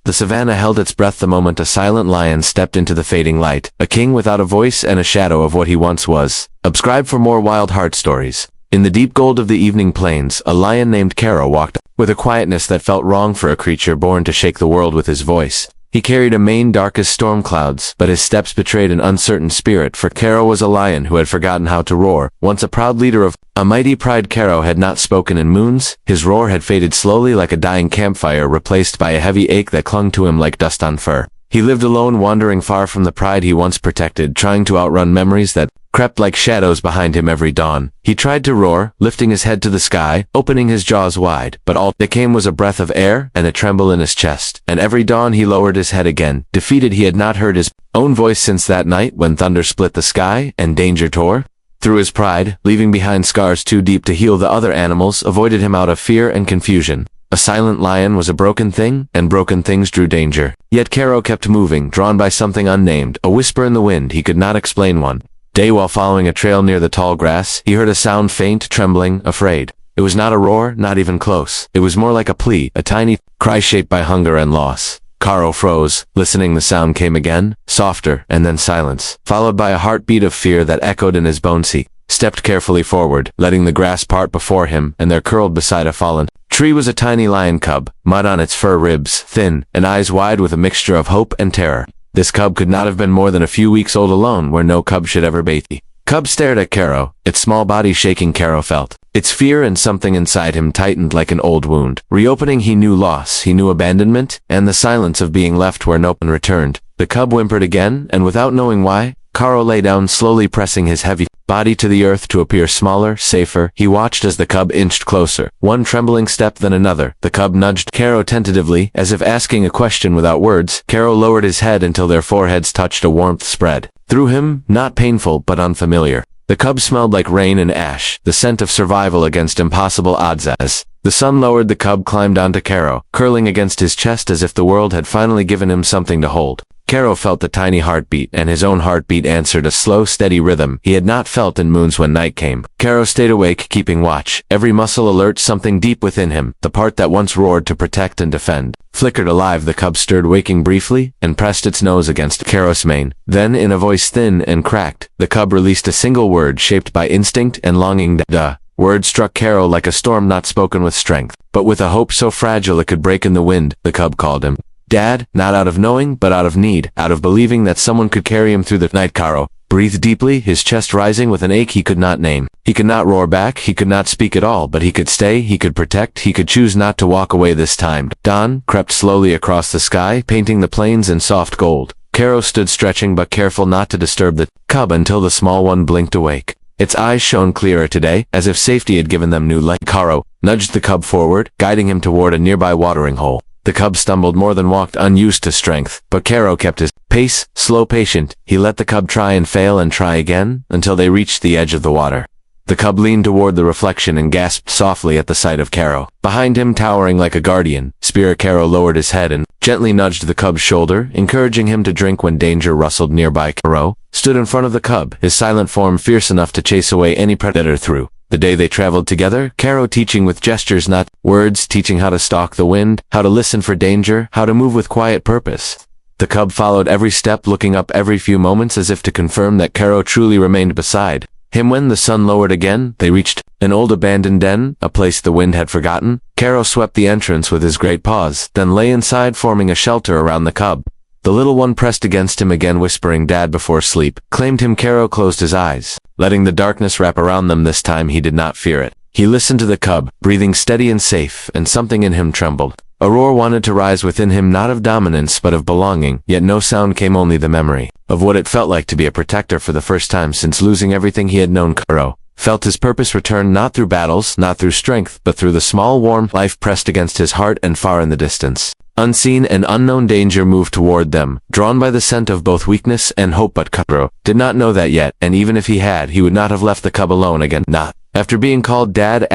The savannah held its breath the moment a silent lion stepped into the fading light, a king without a voice and a shadow of what he once was. Subscribe for more wild heart stories. In the deep gold of the evening plains, a lion named Caro walked, with a quietness that felt wrong for a creature born to shake the world with his voice. He carried a mane dark as storm clouds, but his steps betrayed an uncertain spirit, for Caro was a lion who had forgotten how to roar. Once a proud leader of a mighty pride, Caro had not spoken in moons. His roar had faded slowly like a dying campfire, replaced by a heavy ache that clung to him like dust on fur. He lived alone, wandering far from the pride he once protected, trying to outrun memories that crept like shadows behind him every dawn. He tried to roar, lifting his head to the sky, opening his jaws wide, but all that came was a breath of air and a tremble in his chest. And every dawn he lowered his head again, defeated. He had not heard his own voice since that night when thunder split the sky and danger tore through his pride, leaving behind scars too deep to heal. The other animals avoided him out of fear and confusion. A silent lion was a broken thing, and broken things drew danger. Yet Caro kept moving, drawn by something unnamed, a whisper in the wind. He could not explain. One day, while following a trail near the tall grass, he heard a sound, faint, trembling, afraid. It was not a roar, not even close. It was more like a plea, a tiny cry shaped by hunger and loss. Caro froze, listening. The sound came again, softer, and then silence, followed by a heartbeat of fear that echoed in his bones. He stepped carefully forward, letting the grass part before him, and there, curled beside a fallen tree, was a tiny lion cub, mud on its fur, ribs thin, and eyes wide with a mixture of hope and terror. This cub could not have been more than a few weeks old, alone where no cub should ever be. The cub stared at Caro, its small body shaking. Caro felt its fear, and something inside him tightened like an old wound. Reopening, he knew loss, he knew abandonment, and the silence of being left where no one returned. The cub whimpered again, and without knowing why, Caro lay down, slowly pressing his heavy body to the earth to appear smaller, safer. He watched as the cub inched closer, one trembling step then another. The cub nudged Caro tentatively, as if asking a question without words. Caro lowered his head until their foreheads touched. A warmth spread through him, not painful but unfamiliar. The cub smelled like rain and ash, the scent of survival against impossible odds. As the sun lowered, the cub climbed onto Caro, curling against his chest as if the world had finally given him something to hold. Caro felt the tiny heartbeat, and his own heartbeat answered, a slow, steady rhythm he had not felt in moons. When night came, Caro stayed awake, keeping watch, every muscle alert. Something deep within him, the part that once roared to protect and defend, flickered alive. The cub stirred, waking briefly, and pressed its nose against Caro's mane. Then, in a voice thin and cracked, the cub released a single word shaped by instinct and longing. The word struck Caro like a storm, not spoken with strength, but with a hope so fragile it could break in the wind. The cub called him Dad, not out of knowing, but out of need, out of believing that someone could carry him through the night. Caro breathed deeply, his chest rising with an ache he could not name. He could not roar back, he could not speak at all, but he could stay, he could protect, he could choose not to walk away this time. Dawn crept slowly across the sky, painting the plains in soft gold. Caro stood stretching but careful not to disturb the cub until the small one blinked awake. Its eyes shone clearer today, as if safety had given them new light. Caro nudged the cub forward, guiding him toward a nearby watering hole. The cub stumbled more than walked, unused to strength, but Caro kept his pace, slow, patient. He let the cub try and fail and try again, until they reached the edge of the water. The cub leaned toward the reflection and gasped softly at the sight of Caro. Behind him, towering like a guardian spirit, Caro lowered his head and gently nudged the cub's shoulder, encouraging him to drink. When danger rustled nearby, Caro stood in front of the cub, his silent form fierce enough to chase away any predator. Through the day they traveled together, Caro teaching with gestures, not words, teaching how to stalk the wind, how to listen for danger, how to move with quiet purpose. The cub followed every step, looking up every few moments as if to confirm that Caro truly remained beside him. When the sun lowered again, they reached an old abandoned den, a place the wind had forgotten. Caro swept the entrance with his great paws, then lay inside, forming a shelter around the cub. The little one pressed against him again, whispering Dad before sleep claimed him. Caro closed his eyes, letting the darkness wrap around them. This time he did not fear it. He listened to the cub, breathing steady and safe, and something in him trembled. A roar wanted to rise within him, not of dominance but of belonging, yet no sound came, only the memory of what it felt like to be a protector. For the first time since losing everything he had known, Caro felt his purpose return, not through battles, not through strength, but through the small warm life pressed against his heart. And far in the distance, unseen and unknown danger moved toward them, drawn by the scent of both weakness and hope. But Caro did not know that yet, and even if he had, he would not have left the cub alone again, not after being called Dad.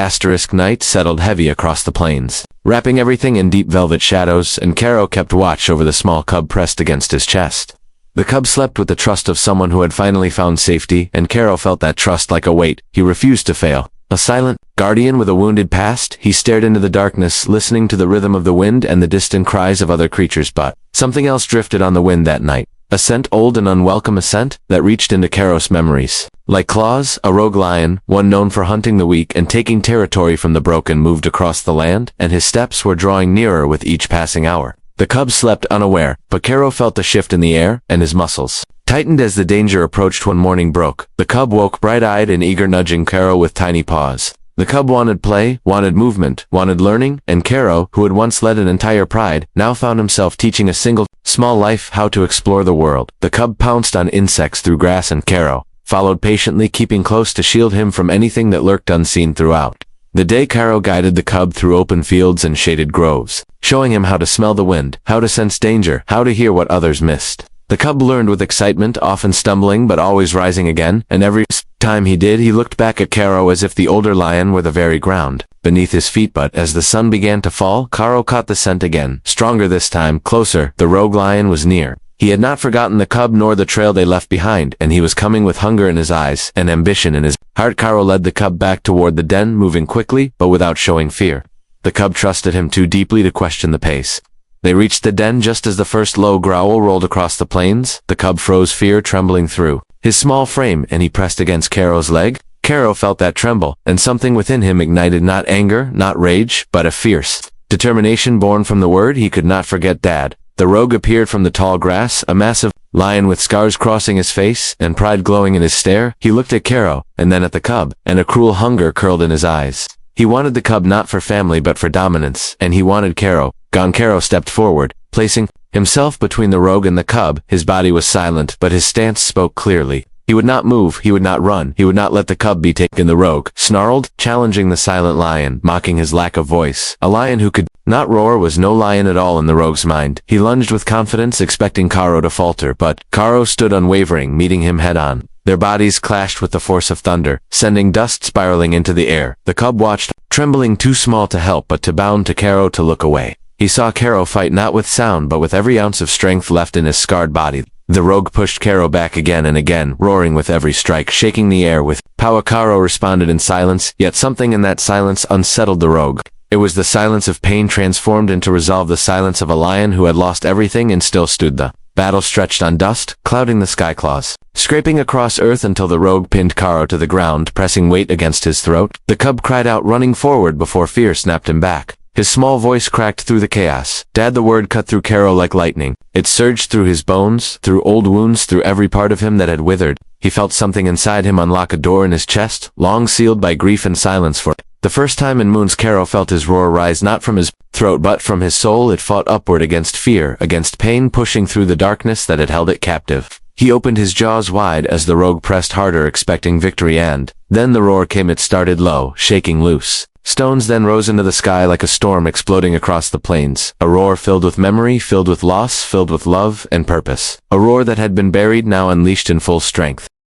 Night settled heavy across the plains, wrapping everything in deep velvet shadows, and Caro kept watch over the small cub pressed against his chest. The cub slept with the trust of someone who had finally found safety, and Caro felt that trust like a weight. He refused to fail. A silent guardian with a wounded past, he stared into the darkness, listening to the rhythm of the wind and the distant cries of other creatures, but something else drifted on the wind that night. A scent, old and unwelcome, a scent that reached into Karos' memories. Like claws, a rogue lion, one known for hunting the weak and taking territory from the broken, moved across the land, and his steps were drawing nearer with each passing hour. The cub slept unaware, but Karo felt the shift in the air, and his muscles tightened as the danger approached. When morning broke, the cub woke bright-eyed and eager, nudging Karo with tiny paws. The cub wanted play, wanted movement, wanted learning, and Karo, who had once led an entire pride, now found himself teaching a single, small life how to explore the world. The cub pounced on insects through grass, and Karo followed patiently, keeping close to shield him from anything that lurked unseen throughout the day. Karo guided the cub through open fields and shaded groves, showing him how to smell the wind, how to sense danger, how to hear what others missed. The cub learned with excitement, often stumbling but always rising again, and every time he did, he looked back at Karo as if the older lion were the very ground beneath his feet. But as the sun began to fall, Karo caught the scent again, stronger this time, closer. The rogue lion was near. He had not forgotten the cub nor the trail they left behind, and he was coming with hunger in his eyes and ambition in his heart. Karo led the cub back toward the den, moving quickly but without showing fear. The cub trusted him too deeply to question the pace. They reached the den just as the first low growl rolled across the plains. The cub froze, fear trembling through his small frame, and he pressed against Karo's leg. Karo felt that tremble, and something within him ignited, not anger, not rage, but a fierce determination born from the word he could not forget. Dad. The rogue appeared from the tall grass, a massive lion with scars crossing his face and pride glowing in his stare. He looked at Karo, and then at the cub, and a cruel hunger curled in his eyes. He wanted the cub not for family but for dominance, and he wanted Karo gone. Karo stepped forward, placing himself between the rogue and the cub. His body was silent, but his stance spoke clearly. He would not move, he would not run, he would not let the cub be taken. The rogue snarled, challenging the silent lion, mocking his lack of voice. A lion who could not roar was no lion at all in the rogue's mind. He lunged with confidence, expecting Karo to falter, but Karo stood unwavering, meeting him head-on. Their bodies clashed with the force of thunder, sending dust spiraling into the air. The cub watched, trembling, too small to help but too bound to Karo to look away. He saw Karo fight not with sound but with every ounce of strength left in his scarred body. The rogue pushed Karo back again and again, roaring with every strike, shaking the air with power. Karo responded in silence, yet something in that silence unsettled the rogue. It was the silence of pain transformed into resolve, the silence of a lion who had lost everything and still stood. The battle stretched on dust, clouding the sky, claws scraping across earth until the rogue pinned Karo to the ground, pressing weight against his throat. The cub cried out, running forward before fear snapped him back. His small voice cracked through the chaos. Dad. The word cut through Karo like lightning. It surged through his bones, through old wounds, through every part of him that had withered. He felt something inside him unlock a door in his chest, long sealed by grief and silence. For the first time in moons, Karo felt his roar rise not from his throat but from his soul. It fought upward against fear, against pain, pushing through the darkness that had held it captive. He opened his jaws wide as the rogue pressed harder, expecting victory, and then the roar came. It started low, shaking loose stones, then rose into the sky like a storm exploding across the plains. A roar filled with memory, filled with loss, filled with love and purpose. A roar that had been buried, now unleashed in full strength.